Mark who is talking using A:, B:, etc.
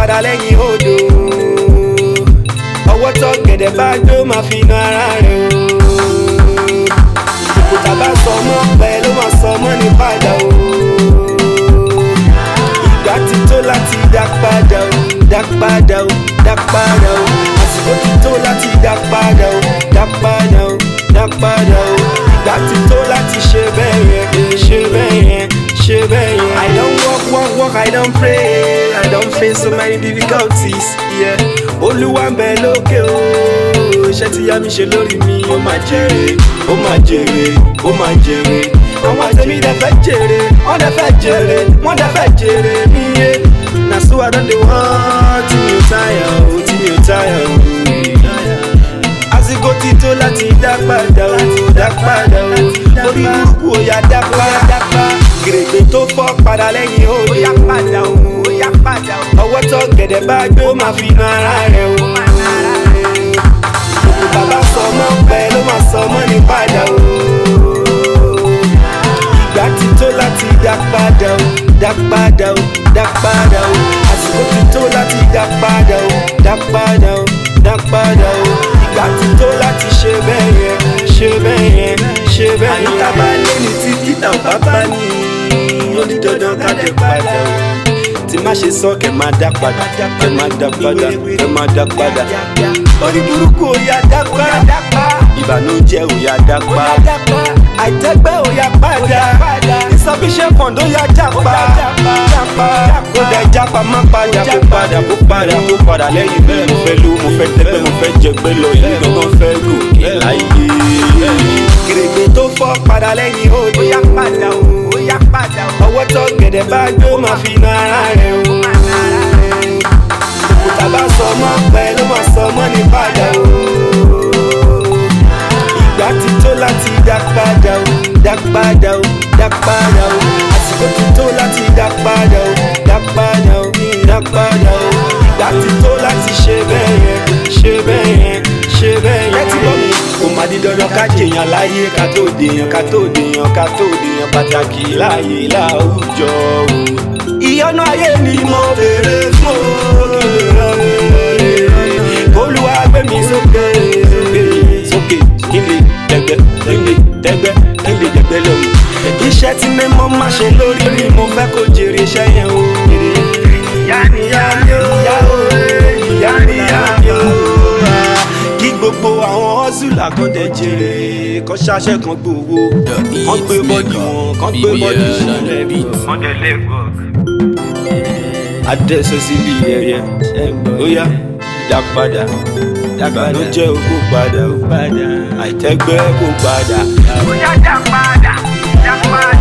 A: padà lẹ́yìn odò. Ọwọ́ tó gẹ̀dẹ̀ bá gbé ó máa fi na ara rẹ̀ o. Òkúta bá sọ mọ́ pẹ́ ló máa sọ mọ́ ní padà o. Ìgbà ti tó láti dá padà o, dá padà o, dá padà o. Àsìkò ti tó láti dá padà o, dá padà o, dá padà o. Ìgbà ti tó láti ṣe bẹ́ẹ̀ yẹn, ṣe bẹ́ẹ̀ yẹn, ṣe bẹ́ẹ̀ yẹn. I don't work, I don't pray, I don't face so many difficulties, yeah. Olúwa ń bẹ lókè o, iṣẹ́ tí yá mi ṣe lórí mi, ó máa jèrè, ó máa jèrè, ó máa jèrè. Àwọn tèmi dẹ̀ fẹ́ jèrè, wọ́n dẹ̀ fẹ́ jèrè, wọ́n dẹ̀ fẹ́ jèrè níye. Na so I don dey work tí mi ò táyà o, tí mi ò táyà o. Àsìkò ti tó láti dá padà o, dá padà o. Orí burúkú ó yá dá padà. Gèrègbè tó fọ́ padà lẹ́yìn odò. Ó yá padà o, ó yá padà o. Ọwọ́ tó gẹ̀dẹ̀ bá gbé ó máa fi na ara rẹ̀ o. Òkúta bá sọ mọ́ pẹ́ ló máa sọ mọ́ ní padà o. Ìgbà ti tó láti dá padà o, dá padà o, dá padà o. Àsìkò ti tó láti dá padà o, dá padà o, dá padà o. Ìgbà ti tó láti ṣe bẹ́ẹ̀ yẹn, ṣe bẹ́ẹ̀ yẹn, ṣe bẹ́ẹ̀ yẹn. Àyíká bá lé ní tí títà ò bá bá ní, ó ní dandan ká dé padà o. Tí má ṣe sọ kẹ́ máa dá padà, kẹ́ máa dá padà, kẹ́ máa dá padà. Orí burúkú ó yá dá padà, ìbànújẹ́ ó yá dá padà, àìtẹ́gbẹ́ ó yá padà, insufficient fund ó yá jápa, kó dẹ̀ jápa má padà, kó padà, kó padà, kó padà lẹ́yìn bẹ́ẹ̀. Mo fẹ́ lówó, mo fẹ́ tẹ́gbẹ́, mo fẹ́ jẹgbẹ́ lọ, èmi gangan fẹ́ gòkè láyé. Gèrègbè tó fọ́ padà lẹ́yìn odò. Ó yá padà o, ó yá padà o. Ọwọ́ tó gẹ̀dẹ̀ bá gbé ó máa fi na ara rẹ̀ o. Òkúta bá sọ mọ́ pẹ́ ló máa sọ mọ́ ní padà o. Ìgbà ti tó láti dá padà o, dá padà o, dá padà o. Àsìkò ti tó láti dá padà o, dá padà o, dá padà o. Ìgbà ti tó láti ṣe bẹ́ẹ̀ yẹn, ṣe bẹ́ẹ̀ yẹn, ṣe bẹ́ẹ̀ yẹn. Lẹ́tí bọ́ mi, kò má di dandan ká jèèyàn láyé, ká tó dèèyàn, ká tó dèèyàn, ká tó dèèyàn pàtàkì láàyè láwùjọ o. Ìyọ́nú ayé ni mo béèrè fún o. Olúwa gbé mi sókè, sókè, kí lè dẹ̀gbẹ́, kí lè dẹ̀gbẹ́, kí lè dẹ̀gbẹ́ lórí. Iṣẹ́ tí mímọ́ máa ṣe lórí mi, mo fẹ́ kó jèrè iṣẹ́ yẹn o. Ìyá ni ìyá mi o, ìyá ni ìyá mi o. Kí gbogbo àwọn hustler kan dẹ̀ jèrè, kan ṣaṣẹ́ kan gbowó, kan gbé bọ́dì wọn, kan gbé bọ́dì sílẹ̀, kan dẹ̀ lè gbọ́. Adex sílí ẹ̀yẹ, ó yá, dá padà, ló jẹ́ o kó padà o, àìtẹ́gbẹ́ kó padà. Ó yá dá padà, dá padà.